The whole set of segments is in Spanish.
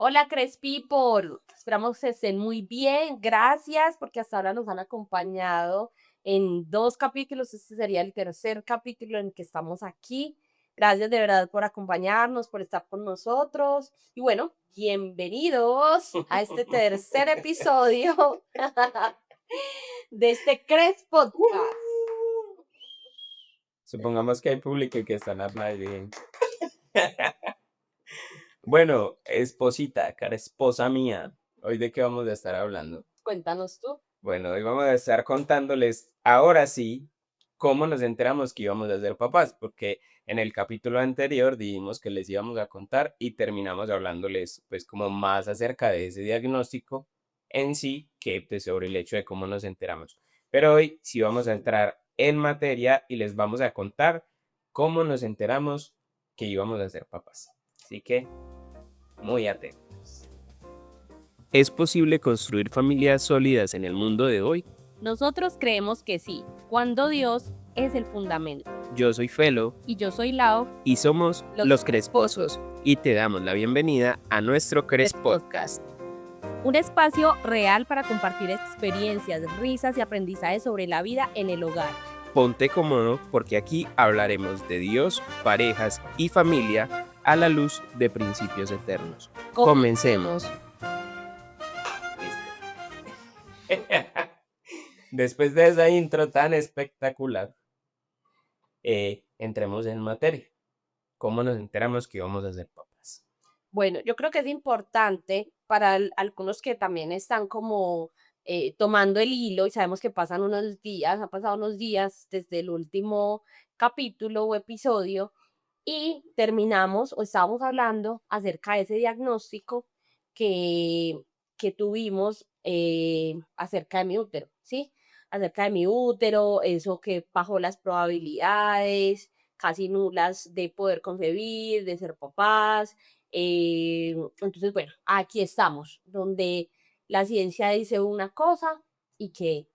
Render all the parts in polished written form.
Hola, People. Esperamos que estén muy bien. Gracias porque hasta ahora nos han acompañado en 2 capítulos. Este sería el tercer capítulo en que estamos aquí. Gracias de verdad por acompañarnos, por estar con nosotros. Y bueno, bienvenidos a este tercer episodio de este Cres Podcast. Supongamos que hay público y que están aplaudiendo. Bueno, esposita, cara esposa mía, ¿hoy de qué vamos a estar hablando? Cuéntanos tú. Bueno, hoy vamos a estar contándoles, ahora sí, cómo nos enteramos que íbamos a ser papás, porque en el capítulo anterior dijimos que les íbamos a contar y terminamos hablándoles, pues, como más acerca de ese diagnóstico en sí, que pues, sobre el hecho de cómo nos enteramos. Pero hoy sí vamos a entrar en materia y les vamos a contar cómo nos enteramos que íbamos a ser papás. Así que, muy atentos. ¿Es posible construir familias sólidas en el mundo de hoy? Nosotros creemos que sí, cuando Dios es el fundamento. Yo soy Felo Y yo soy Lao. y somos Los los Cresposos y te damos la bienvenida a nuestro Podcast. Un espacio real para compartir experiencias, risas y aprendizajes sobre la vida en el hogar. Ponte cómodo porque aquí hablaremos de Dios, parejas y familia a la luz de principios eternos. Comencemos. Después de esa intro tan espectacular, entremos en materia. ¿Cómo nos enteramos que íbamos a ser papás? Bueno, yo creo que es importante para algunos que también están como tomando el hilo y sabemos que pasan unos días, han pasado unos días desde el último capítulo o episodio y terminamos o estábamos hablando acerca de ese diagnóstico que, que tuvimos acerca de mi útero, ¿sí? Acerca de mi útero, eso que bajó las probabilidades casi nulas de poder concebir, de ser papás. Entonces, bueno, aquí estamos, donde la ciencia dice una cosa y que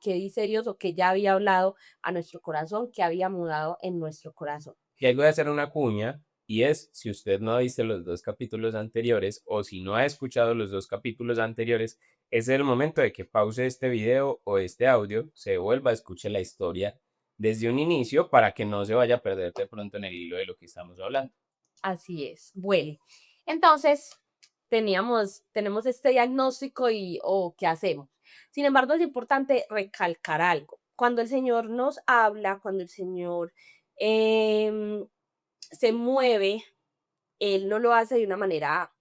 dice Dios o que ya había hablado a nuestro corazón, que había mudado en nuestro corazón. Y ahí voy a hacer una cuña, y es, si usted no ha visto los 2 capítulos anteriores o si no ha escuchado los 2 capítulos anteriores, es el momento de que pause este video o este audio, se vuelva a escuchar la historia desde un inicio para que no se vaya a perder de pronto en el hilo de lo que estamos hablando. Así es. Bueno, entonces tenemos este diagnóstico y, o ¿qué hacemos? Sin embargo, es importante recalcar algo. Cuando el Señor nos habla, cuando el Señor se mueve, Él no lo hace de una manera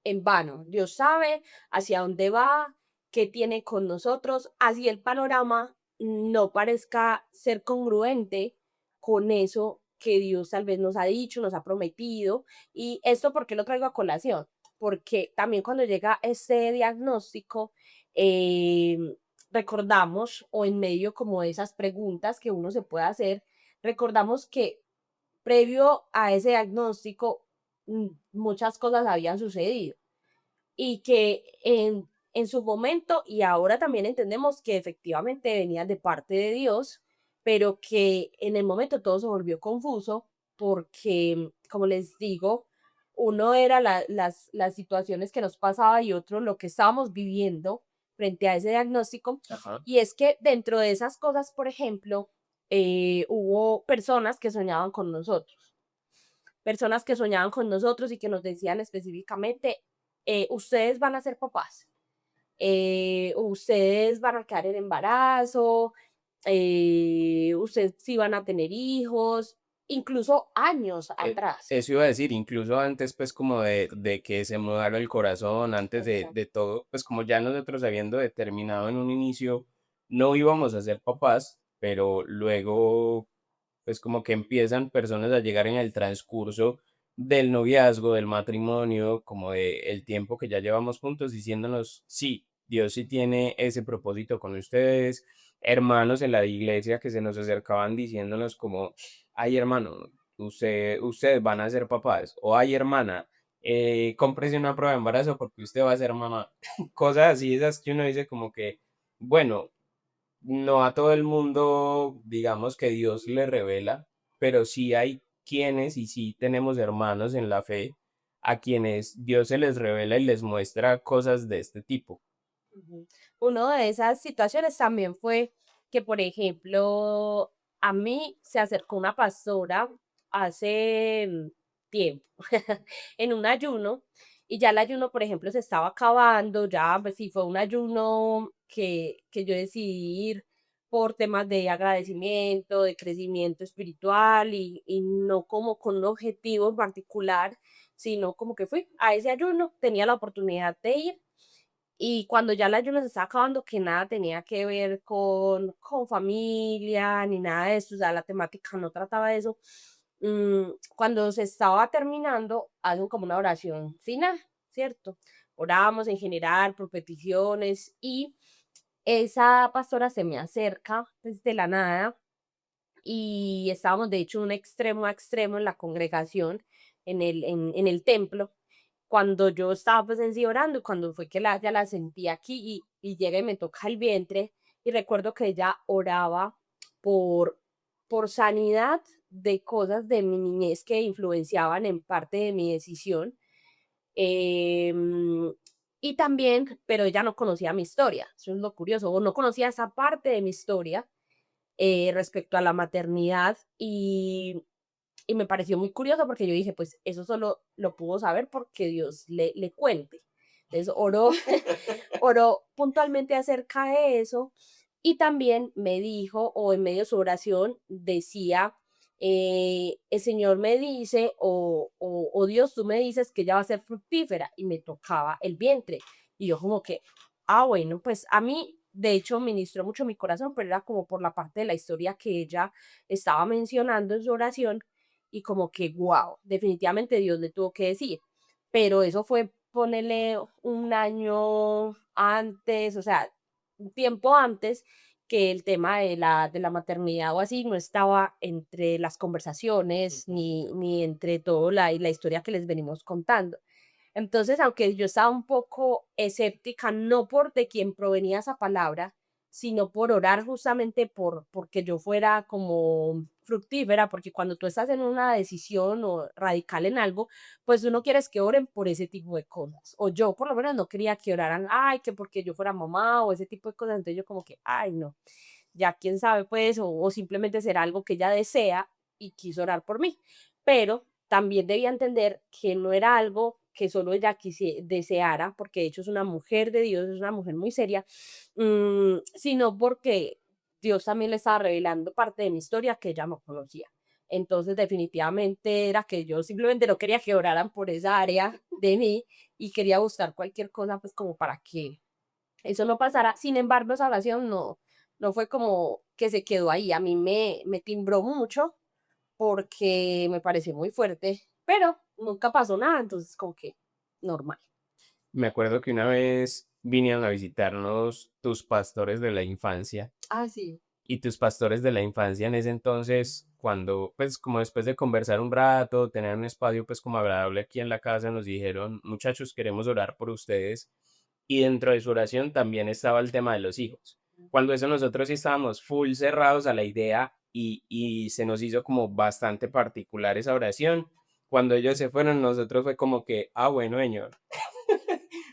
en vano. Dios sabe hacia dónde va, qué tiene con nosotros, así el panorama no parezca ser congruente con eso que Dios tal vez nos ha dicho, nos ha prometido. Y esto, ¿por qué lo traigo a colación? Porque también cuando llega ese diagnóstico, eh, recordamos, o en medio como de esas preguntas que uno se puede hacer, recordamos que previo a ese diagnóstico muchas cosas habían sucedido y que en su momento y ahora también entendemos que efectivamente venían de parte de Dios, pero que en el momento todo se volvió confuso porque, como les digo, uno era las situaciones que nos pasaba y otro lo que estábamos viviendo frente a ese diagnóstico. Ajá. Y es que dentro de esas cosas, por ejemplo, hubo personas que soñaban con nosotros, personas que soñaban con nosotros y que nos decían específicamente, ustedes van a ser papás, ustedes van a quedar en embarazo, ustedes sí van a tener hijos, incluso años atrás. Eso iba a decir, incluso antes, pues, como de que se mudara el corazón, antes Exacto. de todo, pues, como ya nosotros habiendo determinado en un inicio, no íbamos a ser papás, pero luego, pues, como que empiezan personas a llegar en el transcurso del noviazgo, del matrimonio, como de el tiempo que ya llevamos juntos, diciéndonos, sí, Dios sí tiene ese propósito con ustedes, hermanos en la iglesia que se nos acercaban diciéndonos como, ay, hermano, ustedes van a ser papás, o ay, hermana, cómprese una prueba de embarazo porque usted va a ser mamá. Cosas así, esas que uno dice como que, bueno, no a todo el mundo, digamos que Dios le revela, pero sí hay quienes y sí tenemos hermanos en la fe a quienes Dios se les revela y les muestra cosas de este tipo. Ujú. Una de esas situaciones también fue que, por ejemplo, a mí se acercó una pastora hace tiempo en un ayuno y ya el ayuno, por ejemplo, se estaba acabando, ya pues sí fue un ayuno que yo decidí ir por temas de agradecimiento, de crecimiento espiritual y no como con un objetivo en particular, sino como que fui a ese ayuno, tenía la oportunidad de ir y cuando ya el ayuno se estaba acabando, que nada tenía que ver con familia ni nada de eso, o sea, la temática no trataba de eso. Cuando se estaba terminando, hacen como una oración final, ¿cierto? Oramos en general por peticiones y esa pastora se me acerca desde la nada y estábamos de hecho un extremo a extremo en la congregación, en el templo, cuando yo estaba pues en sí orando y cuando fue que ya la sentí aquí y llega y me toca el vientre y recuerdo que ella oraba por, por sanidad de cosas de mi niñez que influenciaban en parte de mi decisión. em, y también, pero ella no conocía mi historia, eso es lo curioso, o no conocía esa parte de mi historia respecto a la maternidad y me pareció muy curioso porque yo dije, pues eso solo lo pudo saber porque Dios le cuente. Entonces oró puntualmente acerca de eso y también me dijo, o en medio de su oración decía, el Señor me dice, o Dios, tú me dices que ella va a ser fructífera y me tocaba el vientre. Y yo como que, ah, bueno, pues a mí, de hecho, ministró mucho mi corazón, pero era como por la parte de la historia que ella estaba mencionando en su oración y como que, wow, definitivamente Dios le tuvo que decir. Pero eso fue ponerle un año antes, o sea, un tiempo antes que el tema de la maternidad o así no estaba entre las conversaciones ni entre todo la historia que les venimos contando. Entonces, aunque yo estaba un poco escéptica, no por de quién provenía esa palabra, sino por orar justamente porque yo fuera como fructífera, porque cuando tú estás en una decisión o radical en algo, pues tú no quieres que oren por ese tipo de cosas. O yo por lo menos no quería que oraran, ay, que porque yo fuera mamá o ese tipo de cosas. Entonces yo como que, ay, no, ya quién sabe pues, o simplemente será algo que ella desea y quiso orar por mí. Pero también debía entender que no era algo que solo ella deseara, porque de hecho es una mujer de Dios, es una mujer muy seria, sino porque Dios también le estaba revelando parte de mi historia que ella no conocía. Entonces, definitivamente era que yo simplemente no quería que oraran por esa área de mí y quería buscar cualquier cosa, pues como para que eso no pasara. Sin embargo, esa oración no fue como que se quedó ahí. A mí me timbró mucho porque me pareció muy fuerte, pero nunca pasó nada, entonces como que normal. Me acuerdo que una vez vinieron a visitarnos tus pastores de la infancia Ah, sí. y tus pastores de la infancia en ese entonces, cuando, pues como después de conversar un rato, tener un espacio pues como agradable aquí en la casa, nos dijeron, muchachos, queremos orar por ustedes. Y dentro de su oración también estaba el tema de los hijos. Cuando eso nosotros sí estábamos full cerrados a la idea y se nos hizo como bastante particular esa oración. Cuando ellos se fueron, nosotros fue como que, ah, bueno, señor,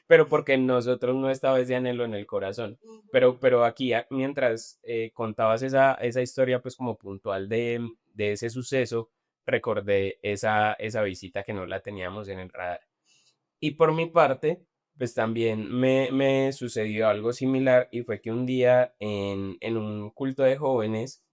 pero porque nosotros no estaba ese anhelo en el corazón. Pero aquí, mientras contabas esa historia, pues como puntual de ese suceso, recordé esa visita que no la teníamos en el radar. Y por mi parte, pues también me sucedió algo similar y fue que un día en un culto de jóvenes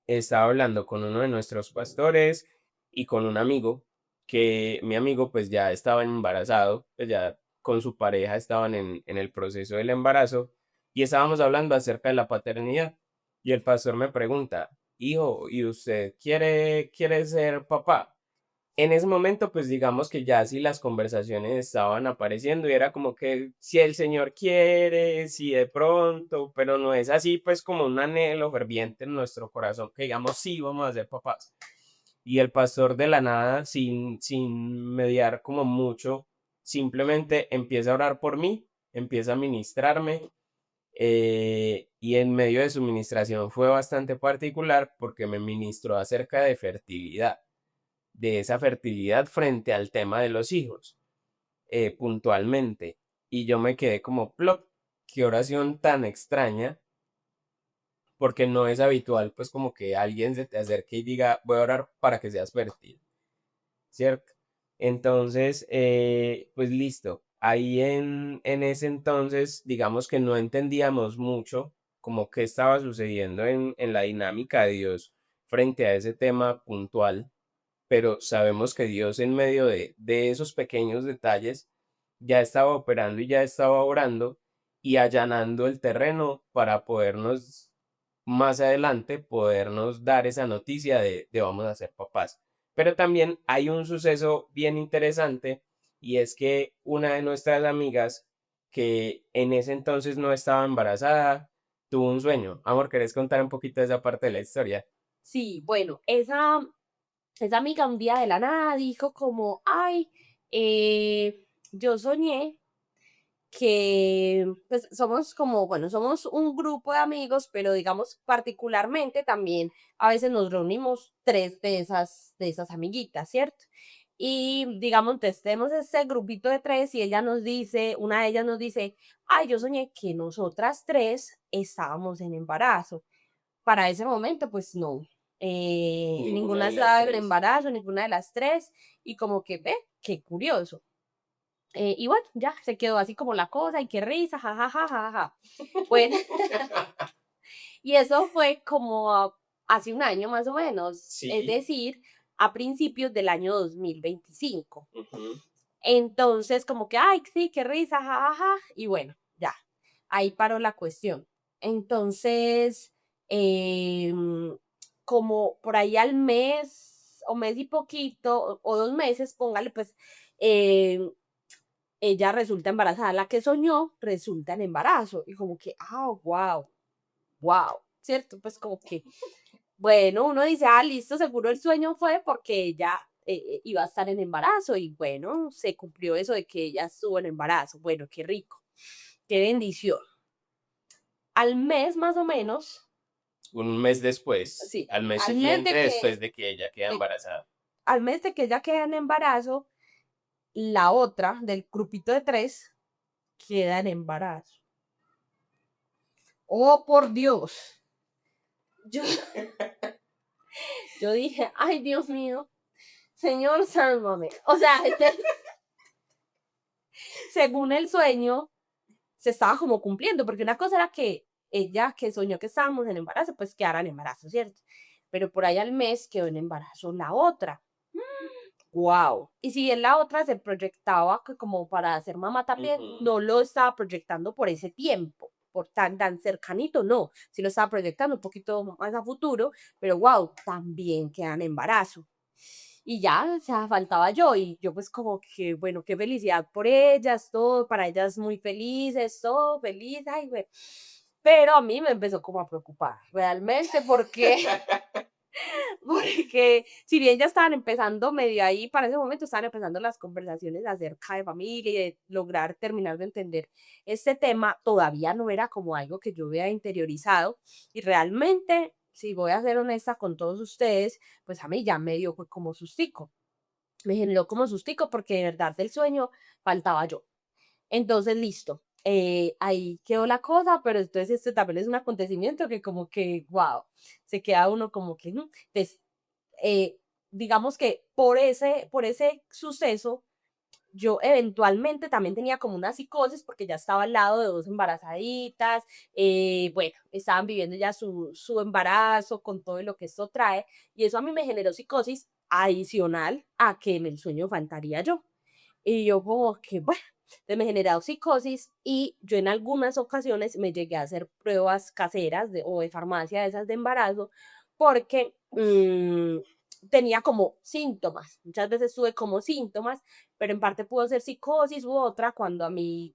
estaba hablando con uno de nuestros pastores y con un amigo, que mi amigo pues ya estaba embarazado, pues ya con su pareja estaban en el proceso del embarazo y estábamos hablando acerca de la paternidad y el pastor me pregunta, hijo, ¿y usted quiere ser papá? En ese momento, pues digamos que ya si las conversaciones estaban apareciendo y era como que si el Señor quiere, si de pronto, pero no es así, pues como un anhelo ferviente en nuestro corazón, que digamos sí, vamos a ser papás. Y el pastor de la nada, sin mediar como mucho, simplemente empieza a orar por mí, empieza a ministrarme, y en medio de su ministración fue bastante particular porque me ministró acerca de fertilidad de esa fertilidad frente al tema de los hijos, puntualmente. Y yo me quedé como, plop, qué oración tan extraña, porque no es habitual, pues como que alguien se te acerque y diga, voy a orar para que seas fértil, ¿cierto? Entonces, pues listo. Ahí en ese entonces, digamos que no entendíamos mucho como qué estaba sucediendo en la dinámica de Dios frente a ese tema puntual, pero sabemos que Dios en medio de esos pequeños detalles ya estaba operando y ya estaba orando y allanando el terreno para podernos más adelante podernos dar esa noticia de vamos a ser papás. Pero también hay un suceso bien interesante y es que una de nuestras amigas que en ese entonces no estaba embarazada tuvo un sueño. Amor, ¿querés contar un poquito de esa parte de la historia? Sí, bueno, esa amiga un día de la nada dijo como, ay, yo soñé que pues somos como, bueno, somos un grupo de amigos, pero digamos particularmente también a veces nos reunimos tres de esas amiguitas, ¿cierto? Y digamos, entonces tenemos ese grupito de tres y ella nos dice, una de ellas nos dice, ay, yo soñé que nosotras tres estábamos en embarazo. Para ese momento, pues no, Ninguna ninguna de las estaba en tres. embarazo, ninguna de las tres, y como que ve, qué curioso. Y bueno, ya se quedó así como la cosa, y qué risa, jajaja. Bueno, y eso fue como hace un año más o menos, es Sí. decir, a principios del año 2025. Ujú. Entonces, como que, ay, sí, qué risa, jajaja, y bueno, ya, ahí paró la cuestión. Entonces, em, como por ahí al mes, o mes y poquito, o 2 meses, póngale, pues, em, ella resulta embarazada, la que soñó resulta en embarazo, y como que, wow, wow, ¿cierto? Pues como que, bueno, uno dice, listo, seguro el sueño fue porque ella iba a estar en embarazo y bueno, se cumplió eso de que ella estuvo en embarazo. Bueno, qué rico, qué bendición. Al mes más o menos, Un mes después, sí, al mes al mes siguiente después de que ella queda de, embarazada. al mes de que ella queda en embarazo, la otra del grupito de tres queda en embarazo. Oh, por Dios. Yo, yo dije, ay, Dios mío, Señor, sálvame. O sea, según el sueño, se estaba como cumpliendo, porque una cosa era que ella que soñó que estábamos en embarazo, pues quedara en embarazo, ¿cierto? Pero por ahí al mes quedó en embarazo la otra. Wow. Y si bien la otra se proyectaba como para ser mamá también, Ujú. no lo estaba proyectando por ese tiempo, por tan cercanito, no. Sí lo estaba proyectando un poquito más a futuro, pero wow, también quedan en embarazo. Y ya, o sea, faltaba yo, y yo pues como que, bueno, qué felicidad por ellas, todo, para ellas muy felices, todo feliz, ay, güey. Pero a mí me empezó como a preocupar, realmente, porque porque si bien ya estaban empezando medio ahí, para ese momento estaban empezando las conversaciones acerca de familia y de lograr terminar de entender este tema, todavía no era como algo que yo había interiorizado y realmente, si voy a ser honesta con todos ustedes, pues a mí ya me dio fue como sustico, me generó como sustico porque de verdad del sueño faltaba yo. Entonces, listo. Ahí quedó la cosa, pero entonces este también es un acontecimiento que como que, wow, se queda uno como que, entonces, eh, digamos que por ese suceso, yo eventualmente también tenía como una psicosis porque ya estaba al lado de dos embarazaditas, bueno, estaban viviendo ya su embarazo con todo lo que esto trae, y eso a mí me generó psicosis adicional a que en el sueño faltaría yo. Y yo como que, bueno, me generó psicosis y yo en algunas ocasiones me llegué a hacer pruebas caseras o de farmacia de esas de embarazo porque tenía como síntomas. Muchas veces tuve como síntomas, pero en parte pudo ser psicosis u otra cuando a mí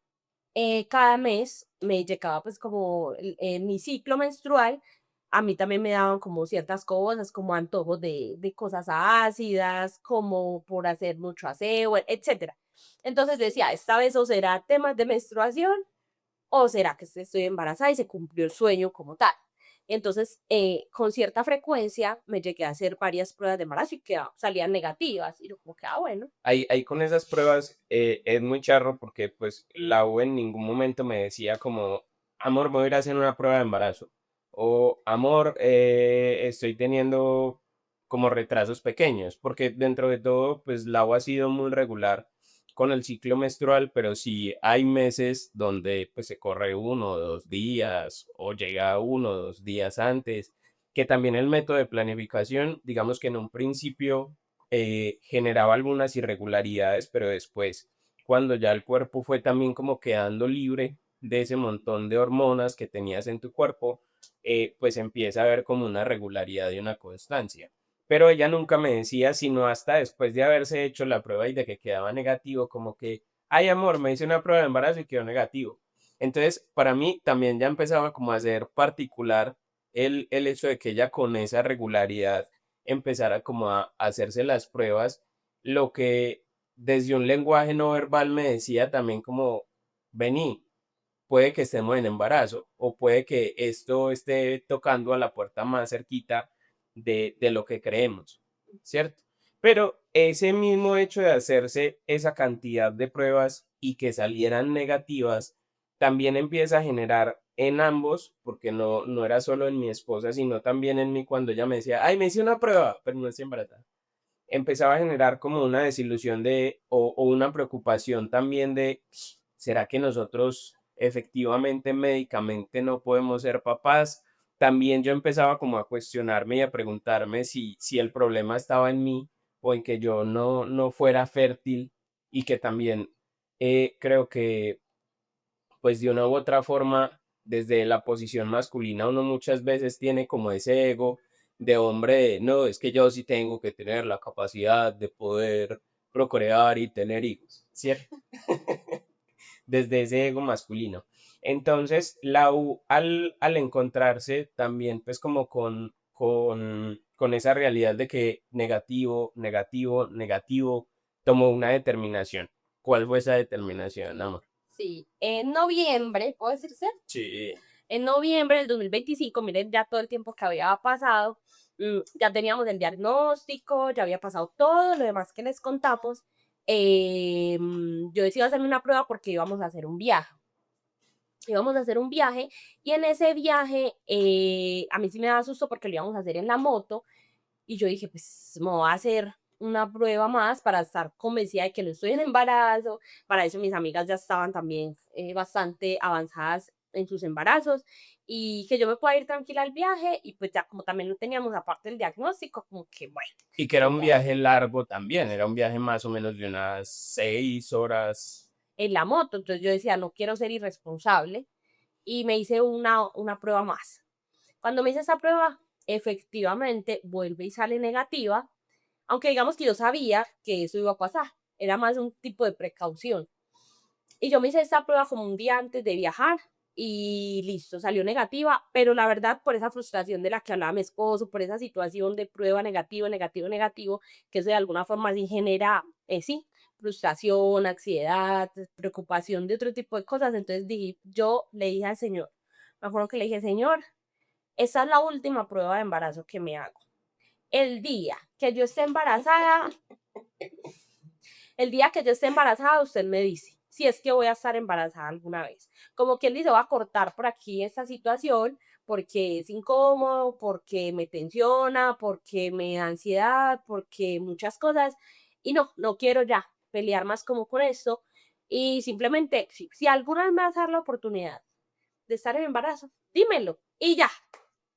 cada mes me llegaba pues como mi ciclo menstrual, a mí también me daban como ciertas cosas, como antojos de cosas ácidas, como por hacer mucho aseo, etcétera. Entonces decía, esta vez o será temas de menstruación o será que estoy embarazada y se cumplió el sueño como tal. Entonces, con cierta frecuencia me llegué a hacer varias pruebas de embarazo y salían negativas. Y yo como que, bueno, Ahí con esas pruebas, es muy charro porque, pues, la U en ningún momento me decía como: "Amor, voy a ir a hacer una prueba de embarazo", o "Amor, estoy teniendo como retrasos pequeños", porque dentro de todo, pues, la U ha sido muy regular con el ciclo menstrual, pero sí hay meses donde, pues, se corre 1 o 2 días, o llega 1 o 2 días antes, que también el método de planificación, digamos que en un principio generaba algunas irregularidades, pero después, cuando ya el cuerpo fue también como quedando libre de ese montón de hormonas que tenías en tu cuerpo, pues empieza a haber como una regularidad y una constancia. Pero ella nunca me decía, sino hasta después de haberse hecho la prueba y de que quedaba negativo, como que, ay amor, me hice una prueba de embarazo y quedó negativo. Entonces, para mí también ya empezaba como a ser particular el hecho de que ella con esa regularidad empezara como a hacerse las pruebas, lo que desde un lenguaje no verbal me decía también como, vení, puede que estemos en embarazo o puede que esto esté tocando a la puerta más cerquita de lo que creemos, ¿cierto? Pero ese mismo hecho de hacerse esa cantidad de pruebas y que salieran negativas, también empieza a generar en ambos, porque no era solo en mi esposa, sino también en mí cuando ella me decía, ay, me hice una prueba, pero no estoy embarazada. Empezaba a generar como una desilusión o una preocupación también de, ¿será que nosotros efectivamente médicamente no podemos ser papás? También yo empezaba como a cuestionarme y a preguntarme si el problema estaba en mí o en que yo no fuera fértil y que también creo que pues de una u otra forma, desde la posición masculina, uno muchas veces tiene como ese ego de hombre, de, no, es que yo sí tengo que tener la capacidad de poder procrear y tener hijos, ¿cierto? Desde ese ego masculino. Entonces, la U al encontrarse también pues como con esa realidad de que negativo, negativo, negativo, tomó una determinación. ¿Cuál fue esa determinación, amor? sí, en noviembre, ¿puedo decirse? Sí. En noviembre del 2025, miren ya todo el tiempo que había pasado, ya teníamos el diagnóstico, ya había pasado todo lo demás que les contamos. Yo decidí hacerme una prueba porque íbamos a hacer un viaje. Íbamos a hacer un viaje y en ese viaje a mí sí me daba susto porque lo íbamos a hacer en la moto y yo dije, pues me voy a hacer una prueba más para estar convencida de que no estoy en embarazo. Para eso mis amigas ya estaban también bastante avanzadas en sus embarazos y que yo me pueda ir tranquila al viaje y pues ya como también lo teníamos aparte del diagnóstico, como que bueno, Y que era pues un ya viaje largo también, era un viaje más o menos de unas 6 horas. en la moto. Entonces yo decía, no quiero ser irresponsable y me hice una prueba más. Cuando me hice esa prueba, efectivamente vuelve y sale negativa, aunque digamos que yo sabía que eso iba a pasar, era más un tipo de precaución. Y yo me hice esta prueba como un día antes de viajar y listo, salió negativa, pero la verdad por esa frustración de la que hablaba mi esposo, por esa situación de prueba negativo, negativo, negativo, que eso de alguna forma sí genera, sí, frustración, ansiedad, preocupación de otro tipo de cosas. Entonces dije, yo le dije al Señor, me acuerdo que le dije, Señor, esa es la última prueba de embarazo que me hago. El día que yo esté embarazada, el día que yo esté embarazada, usted me dice si es que voy a estar embarazada alguna vez. Como quien dice, voy a cortar por aquí esta situación porque es incómodo, porque me tensiona, porque me da ansiedad, porque muchas cosas. Y no quiero ya pelear más como con esto. Y simplemente, si alguna vez me vas a dar la oportunidad de estar en embarazo, dímelo. Y ya,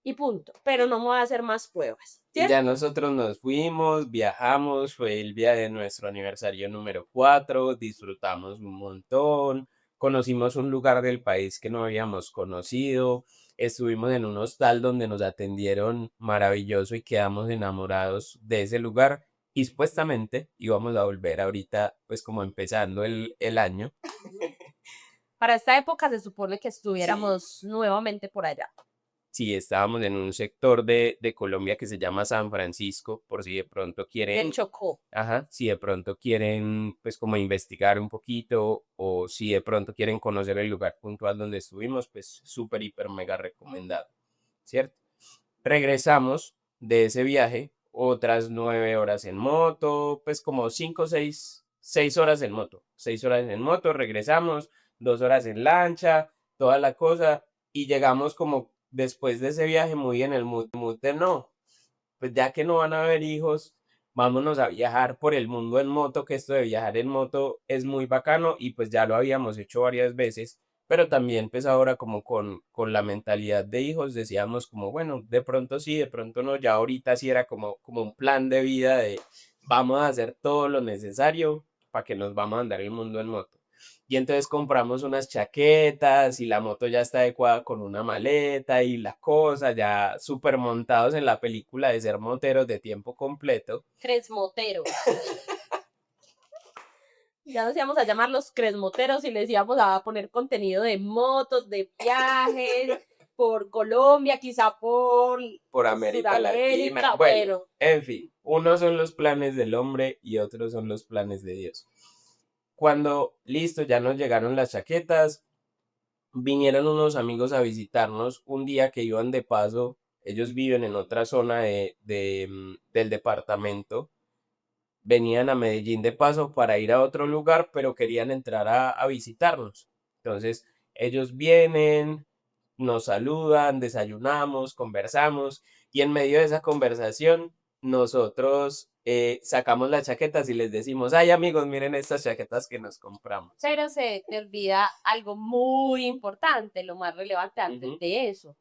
y punto. Pero no me voy a hacer más pruebas, Y ya ¿cierto? nosotros nos fuimos, viajamos, fue el día de nuestro aniversario número 4, disfrutamos un montón, conocimos un lugar del país que no habíamos conocido, estuvimos en un hostal donde nos atendieron maravilloso y quedamos enamorados de ese lugar y supuestamente íbamos a volver ahorita, pues como empezando el año. Ujú. Para esta época se supone que Sí. estuviéramos nuevamente por allá. Sí, estábamos en un sector de Colombia que se llama San Francisco, por si de pronto Del quieren. Chocó. Ajá, si de pronto quieren, pues como investigar un poquito o si de pronto quieren conocer el lugar puntual donde estuvimos, pues súper, hiper, mega recomendado, ¿cierto? Regresamos de ese viaje, otras 9 horas en moto, pues como 5, 6 horas en moto. 6 horas en moto, regresamos, 2 horas en lancha, toda la cosa, y llegamos como después de ese viaje muy en el mood de no, pues ya que no van a haber hijos, vámonos a viajar por el mundo en moto, que esto de viajar en moto es muy bacano y pues ya lo habíamos hecho varias veces, pero también pues ahora como con la mentalidad de hijos decíamos como, bueno, de pronto sí, de pronto no, ya ahorita sí era como un plan de vida de vamos a hacer todo lo necesario para que nos vamos a andar el mundo en moto. Y entonces compramos unas chaquetas y la moto ya está adecuada con una maleta y la cosa, ya súper montados en la película de ser moteros de tiempo completo. Cresmotero. Ya nos íbamos a llamar los cresmoteros y les íbamos a poner contenido de motos, de viajes, por Colombia, quizá Por América Latina. Sudamérica, Bueno, bueno. en fin, unos son los planes del hombre y otros son los planes de Dios. Cuando, listo, ya nos llegaron las chaquetas, vinieron unos amigos a visitarnos un día que iban de paso. Ellos viven en otra zona del departamento. Venían a Medellín de paso para ir a otro lugar, pero querían entrar a visitarnos. Entonces, ellos vienen, nos saludan, desayunamos, conversamos y en medio de esa conversación nosotros sacamos las chaquetas y les decimos, ay amigos, miren estas chaquetas que nos compramos. Pero se te olvida algo muy importante, lo más relevante antes Ujú. de eso.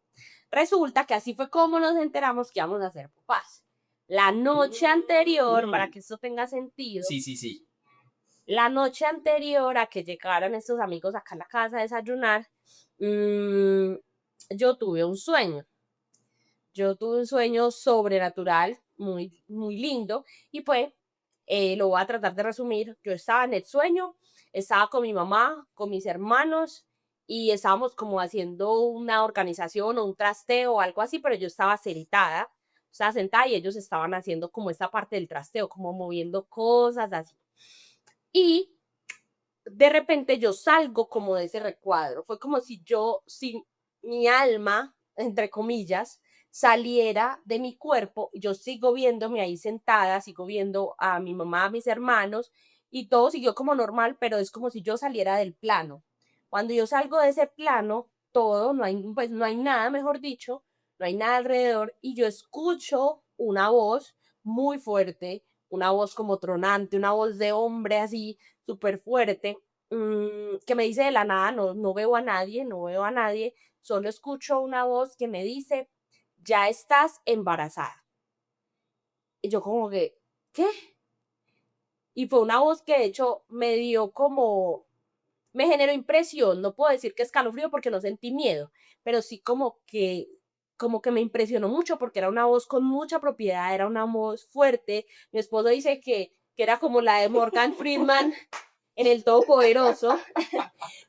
Resulta que así fue como nos enteramos que íbamos a ser papás. La noche anterior, para Mm, que esto tenga sentido, sí, sí, sí. la noche anterior a que llegaran estos amigos acá a la casa a desayunar, mm, yo tuve un sueño. Yo tuve un sueño sobrenatural, muy, muy lindo, y pues lo voy a tratar de resumir. Yo estaba en el sueño, estaba con mi mamá, con mis hermanos, y estábamos como haciendo una organización o un trasteo o algo así, pero yo estaba sentada y ellos estaban haciendo como esta parte del trasteo, como moviendo cosas así. Y de repente yo salgo como de ese recuadro. Fue como si mi alma, entre comillas, saliera de mi cuerpo. Yo sigo viéndome ahí sentada, sigo viendo a mi mamá, a mis hermanos, y todo siguió como normal, pero es como si yo saliera del plano. Cuando yo salgo de ese plano, todo, no hay, pues no hay nada, mejor dicho, no hay nada alrededor, y yo escucho una voz muy fuerte, una voz como tronante, una voz de hombre así, súper fuerte, que me dice de la nada, no, no veo a nadie, no veo a nadie, solo escucho una voz que me dice, ya estás embarazada. Y yo como que, ¿qué? Y fue una voz que de hecho me dio como, me generó impresión, no puedo decir que escalofrío porque no sentí miedo, pero sí como que me impresionó mucho porque era una voz con mucha propiedad, era una voz fuerte. Mi esposo dice que era como la de Morgan Freeman en El Todopoderoso,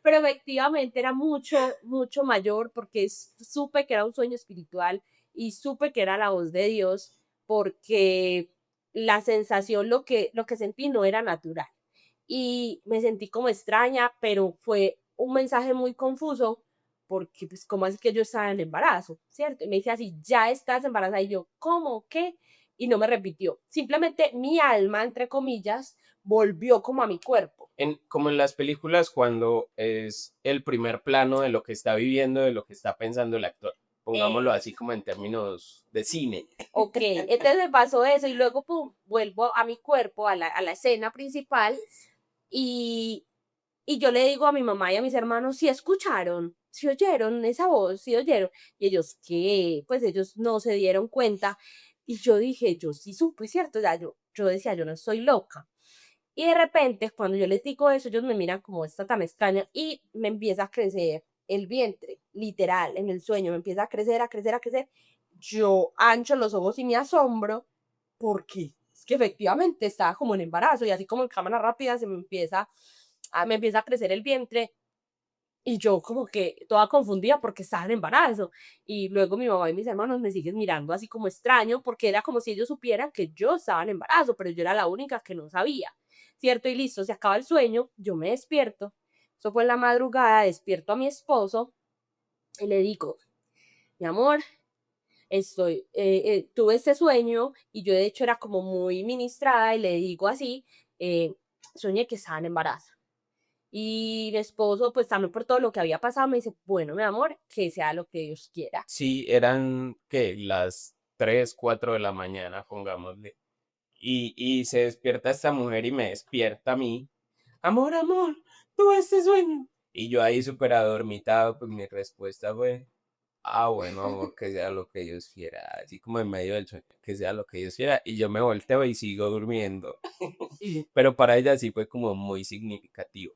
pero efectivamente era mucho, mucho mayor porque supe que era un sueño espiritual y supe que era la voz de Dios porque la sensación, lo que sentí no era natural. Y me sentí como extraña, pero fue un mensaje muy confuso porque, pues, ¿cómo es que yo estaba en embarazo? ¿Cierto? Y me dice así, ya estás embarazada. Y yo, ¿cómo? ¿Qué? Y no me repitió. Simplemente mi alma, entre comillas, volvió como a mi cuerpo. Como en las películas cuando es el primer plano de lo que está viviendo, de lo que está pensando el actor. Pongámoslo Eh, así como en términos de cine. Ok, entonces pasó eso y luego pum, vuelvo a mi cuerpo, a la escena principal y, y yo le digo a mi mamá y a mis hermanos, si escucharon, si oyeron esa voz, si oyeron. Y ellos, ¿qué? Pues ellos no se dieron cuenta. Y yo dije, yo sí supe, ¿cierto? Ya yo decía, yo no estoy loca. Y de repente, cuando yo les digo eso, ellos me miran como esta tan extraña y me empieza a crecer el vientre, literal, en el sueño, me empieza a crecer, a crecer, a crecer. Yo ancho los ojos y me asombro porque es que efectivamente estaba como en embarazo y así como en cámara rápida me empieza a crecer el vientre y yo como que toda confundida porque estaba en embarazo. Y luego mi mamá y mis hermanos me siguen mirando así como extraño porque era como si ellos supieran que yo estaba en embarazo, pero yo era la única que no sabía. ¿Cierto? Y listo, se acaba el sueño, yo me despierto. Eso fue en la madrugada, despierto a mi esposo y le digo, mi amor, tuve este sueño y yo de hecho era como muy ministrada y le digo así, eh, soñé que estaba en embarazo. Y mi esposo, pues también por todo lo que había pasado, me dice, bueno, mi amor, que sea lo que Dios quiera. Sí, eran, ¿qué? Las 3 4 de la mañana, pongámosle. Y se despierta esta mujer y me despierta a mí. Amor, amor, tuve este sueño. Y yo ahí súper adormitado, pues mi respuesta fue, ah, bueno, amor, que sea lo que Dios quiera. Así como en medio del sueño, que sea lo que Dios quiera. Y yo me volteo y sigo durmiendo. Pero para ella sí fue como muy significativo.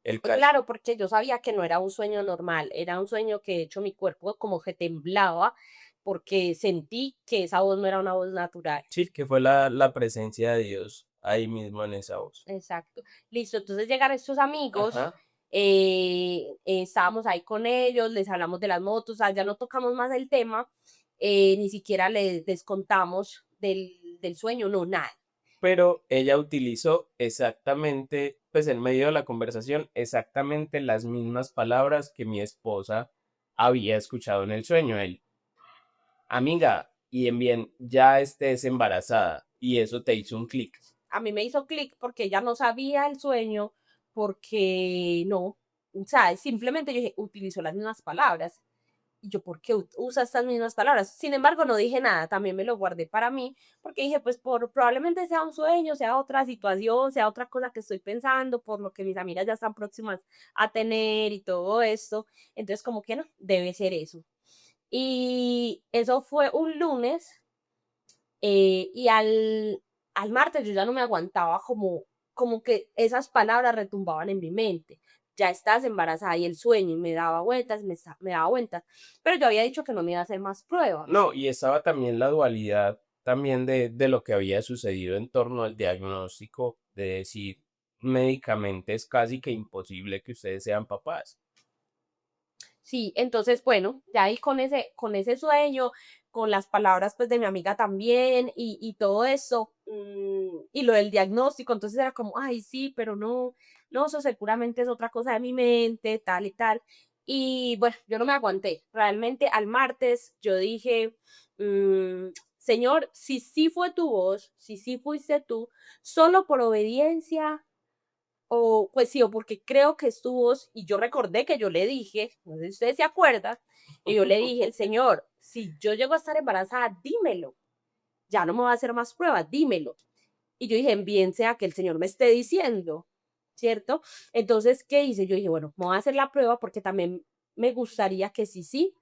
El caso. Claro, porque yo sabía que no era un sueño normal, era un sueño que de hecho mi cuerpo como que temblaba porque sentí que esa voz no era una voz natural. Sí, que fue la presencia de Dios ahí mismo en esa voz. Exacto. Listo, entonces llegaron estos amigos, Ajá. estábamos ahí con ellos, les hablamos de las motos, o sea, ya no tocamos más el tema, ni siquiera les contamos del sueño, no, nada. Pero ella utilizó exactamente, pues en medio de la conversación, exactamente las mismas palabras que mi esposa había escuchado en el sueño. Él, amiga, y en bien, ya estés embarazada. Y eso te hizo un clic. A mí me hizo clic porque ella no sabía el sueño, porque no, o sea, simplemente yo dije, utilizó las mismas palabras. Y yo, ¿por qué usa estas mismas palabras? Sin embargo, no dije nada, también me lo guardé para mí, porque dije, pues probablemente sea un sueño, sea otra situación, sea otra cosa que estoy pensando, por lo que mis amigas ya están próximas a tener y todo esto. Entonces, como que no, debe ser eso. Y eso fue un lunes, y al martes yo ya no me aguantaba, como que esas palabras retumbaban en mi mente. Ya estás embarazada y el sueño y me daba vueltas, me daba vueltas. Pero yo había dicho que no me iba a hacer más pruebas. No, y estaba también la dualidad también de lo que había sucedido en torno al diagnóstico, de decir, médicamente es casi que imposible que ustedes sean papás. Sí, entonces, bueno, ya ahí con ese sueño, con las palabras pues de mi amiga también y todo eso, y lo del diagnóstico, entonces era como, ay, sí, pero no, no, eso seguramente es otra cosa de mi mente, tal y tal. Y bueno, yo no me aguanté. Realmente al martes yo dije, Señor, si sí fue tu voz, si sí fuiste tú, solo por obediencia o pues sí, o porque creo que es tu voz, y yo recordé que yo le dije, no sé si usted se acuerda, y yo le dije: "Señor, si yo llego a estar embarazada, dímelo, ya no me va a hacer más pruebas, dímelo". Y yo dije: "Bien sea que el Señor me esté diciendo", ¿cierto? Entonces, ¿qué hice? Yo dije: "Bueno, me voy a hacer la prueba porque también me gustaría que sí,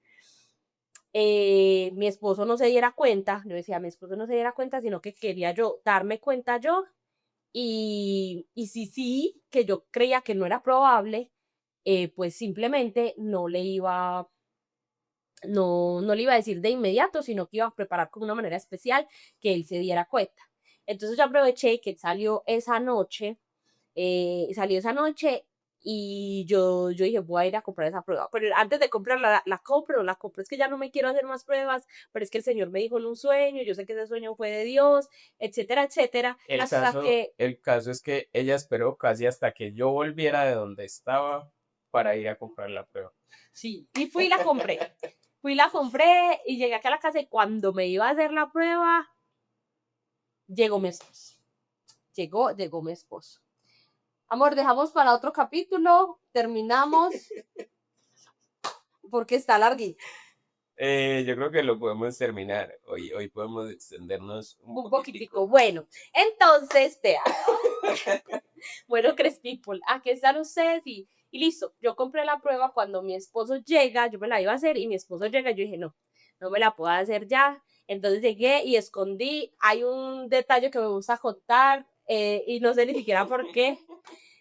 mi esposo no se diera cuenta". Yo decía: "Mi esposo no se diera cuenta", sino que quería yo darme cuenta yo y si sí, que yo creía que no era probable, pues simplemente no le iba a decir de inmediato, sino que iba a preparar como una manera especial que él se diera cuenta. Entonces yo aproveché que él salió esa noche y yo dije, voy a ir a comprar esa prueba. Pero antes de comprarla, la compro, es que ya no me quiero hacer más pruebas, pero es que el Señor me dijo en un sueño, yo sé que ese sueño fue de Dios, etcétera, etcétera, hasta que El caso es que ella esperó casi hasta que yo volviera de donde estaba para ir a comprar la prueba. sí, y fui y la compré. Fui y la compré y llegué aquí a la casa y cuando me iba a hacer la prueba, llegó mi esposo. Llegó mi esposo. Amor, dejamos para otro capítulo, terminamos porque está larguito, Yo creo que lo podemos terminar. Hoy podemos extendernos un un poquitico. poquitico. Bueno, entonces, vea, bueno, People, aquí están ustedes y listo. Yo compré la prueba cuando mi esposo llega, yo me la iba a hacer y mi esposo llega, yo dije, no, no me la puedo hacer ya. Entonces llegué y escondí. Hay un detalle que me gusta contar y no sé ni siquiera por qué.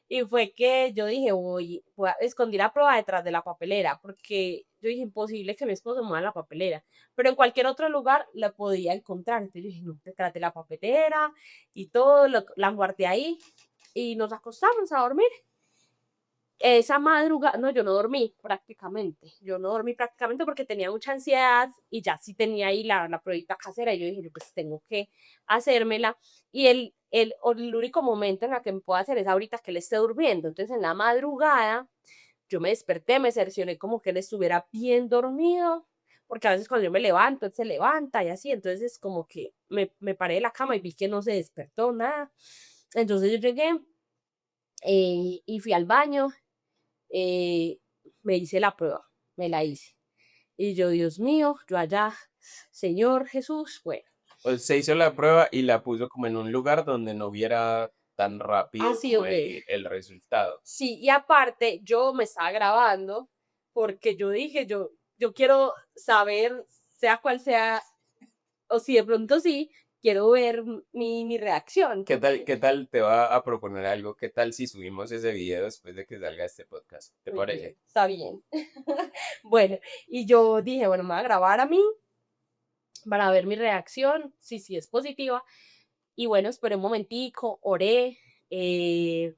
Y fue que yo dije, oye, escondí la prueba detrás de la papelera, porque yo dije, imposible que mi esposo mueva la papelera, pero en cualquier otro lugar la podía encontrar. Entonces yo dije, no, detrás de la papelera y todo, la guardé ahí y nos acostamos a dormir. Esa madrugada, no, yo no dormí prácticamente porque tenía mucha ansiedad y ya sí tenía ahí la pruebita casera y yo dije, yo pues tengo que hacérmela y el único momento en el que me puedo hacer es ahorita que él esté durmiendo, entonces en la madrugada yo me desperté, me cercioné como que él estuviera bien dormido, porque a veces cuando yo me levanto, él se levanta y así, entonces es como que me paré de la cama y vi que no se despertó, nada. Entonces yo llegué y fui al baño, eh, me hice la prueba, me la hice. Y yo, Dios mío, yo allá, Señor Jesús, bueno, Pues se hizo la prueba y la puso como en un lugar donde no viera tan rápido así, como ok. el resultado. Sí, y aparte yo me estaba grabando porque yo dije, yo quiero saber, sea cual sea, o si de pronto sí, quiero ver mi reacción, porque, Qué tal te va a proponer algo? ¿Qué tal si subimos ese video después de que salga este podcast? ¿Te muy bien, parece? está bien. Bueno, y yo dije, bueno, me voy a grabar a mí para ver mi reacción, si es positiva. Y bueno, esperé un momentico, oré, eh,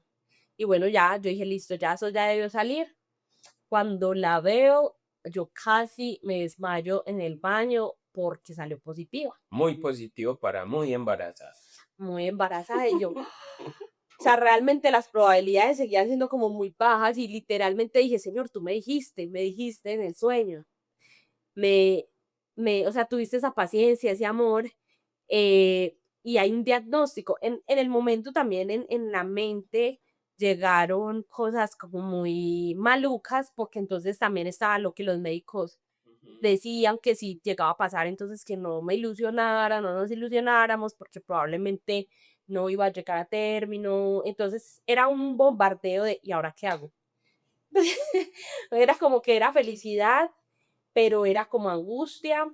y bueno, ya, yo dije, listo, ya eso ya debió salir. Cuando la veo, yo casi me desmayo en el baño porque salió positiva, Muy positivo para muy embarazada. muy embarazada y yo, o sea, realmente las probabilidades seguían siendo como muy bajas y literalmente dije, Señor, tú me dijiste en el sueño, me, o sea, tuviste esa paciencia, ese amor, y hay un diagnóstico. En el momento también en la mente llegaron cosas como muy malucas, porque entonces también estaba lo que los médicos decían que si llegaba a pasar, entonces que no me ilusionara, no nos ilusionáramos, porque probablemente no iba a llegar a término. Entonces era un bombardeo de, ¿y ahora qué hago? Era como que era felicidad, pero era como angustia,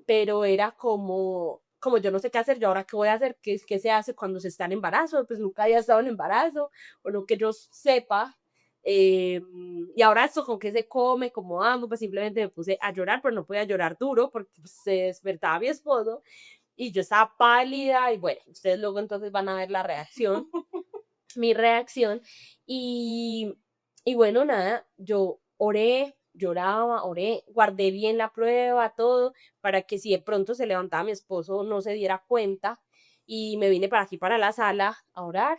pero era como yo no sé qué hacer, yo ahora qué voy a hacer, qué se hace cuando se está en embarazo, pues nunca había estado en embarazo, o no que yo sepa. Y ahora esto con qué se come, cómo hago, pues simplemente me puse a llorar, pero no podía llorar duro porque pues, se despertaba mi esposo y yo estaba pálida y bueno, ustedes luego entonces van a ver la reacción, mi reacción. Y, y bueno, nada, yo oré, lloraba, oré, guardé bien la prueba, todo, para que si de pronto se levantaba mi esposo no se diera cuenta. Y me vine para aquí, para la sala, a orar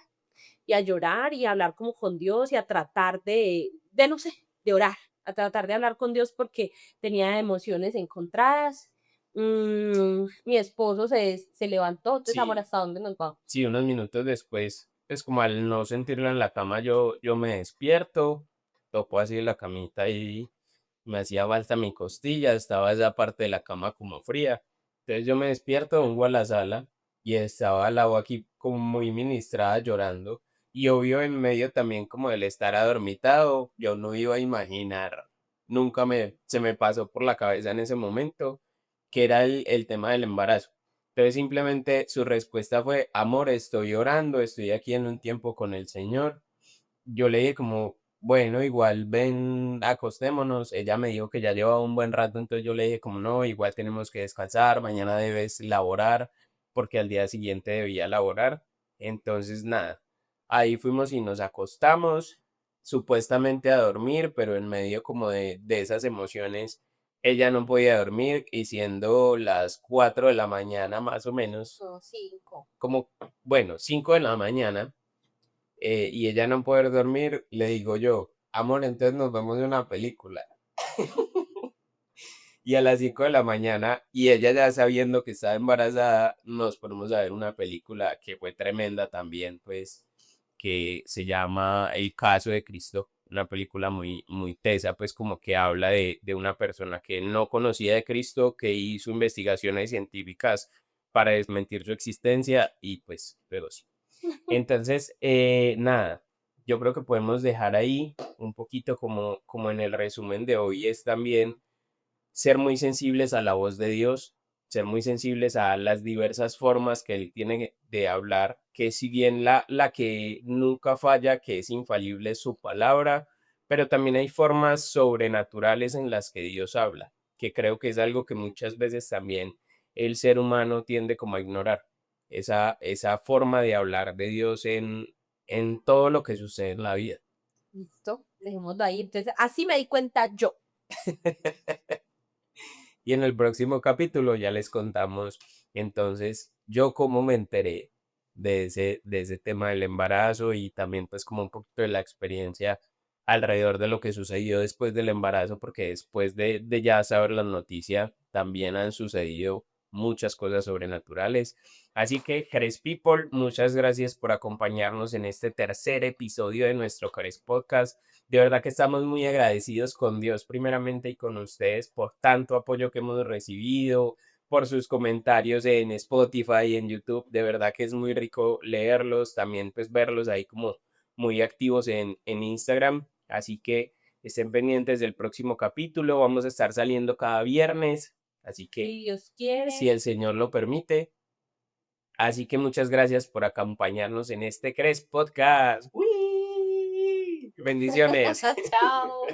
y a llorar y a hablar como con Dios y a tratar de no sé, de orar, a tratar de hablar con Dios porque tenía emociones encontradas. Mi esposo se levantó, entonces, amor, Sí, ¿hasta dónde nos vamos? sí, unos minutos después, pues como al no sentirla en la cama, yo me despierto, topo así la camita y me hacía falta mi costilla, estaba esa parte de la cama como fría. Entonces yo me despierto, vengo a la sala y estaba la voz aquí como muy ministrada llorando. Y obvio en medio también como del estar adormitado, yo no iba a imaginar, se me pasó por la cabeza en ese momento que era el tema del embarazo. Entonces simplemente su respuesta fue, amor, estoy orando, estoy aquí en un tiempo con el Señor. Yo le dije como, bueno, igual ven, acostémonos. Ella me dijo que ya llevaba un buen rato, entonces yo le dije como, no, igual tenemos que descansar, mañana debes laborar, porque al día siguiente debía laborar. Entonces, nada, ahí fuimos y nos acostamos, supuestamente a dormir, pero en medio como de esas emociones, ella no podía dormir y siendo las 4 de la mañana más o menos, No, 5. como, bueno, 5 de la mañana y ella no poder dormir, le digo yo, amor, entonces nos vemos de una película. Y a las 5 de la mañana, y ella ya sabiendo que estaba embarazada, nos ponemos a ver una película que fue tremenda también, pues, que se llama El caso de Cristo, una película muy, muy tesa, pues como que habla de una persona que no conocía de Cristo, que hizo investigaciones científicas para desmentir su existencia y pues, pero sí. Entonces, nada, yo creo que podemos dejar ahí un poquito como en el resumen de hoy es también ser muy sensibles a la voz de Dios, ser muy sensibles a las diversas formas que Él tiene de hablar, que si bien la que nunca falla, que es infalible es su palabra, pero también hay formas sobrenaturales en las que Dios habla, que creo que es algo que muchas veces también el ser humano tiende como a ignorar, esa forma de hablar de Dios en todo lo que sucede en la vida. Listo, dejémoslo ahí. Entonces, así me di cuenta yo. Y en el próximo capítulo ya les contamos entonces yo cómo me enteré de ese tema del embarazo y también pues como un poquito de la experiencia alrededor de lo que sucedió después del embarazo, porque después de ya saber la noticia, también han sucedido muchas cosas sobrenaturales. Así que, Cres People, muchas gracias por acompañarnos en este tercer episodio de nuestro Cres Podcast. De verdad que estamos muy agradecidos con Dios primeramente y con ustedes por tanto apoyo que hemos recibido, por sus comentarios en Spotify y en YouTube. De verdad que es muy rico leerlos, también pues verlos ahí como muy activos en Instagram. Así que estén pendientes del próximo capítulo. Vamos a estar saliendo cada viernes. Así que, Si Dios si quiere. el Señor lo permite. Así que muchas gracias por acompañarnos en este Cres Podcast. ¡Uy! Bendiciones. Chao.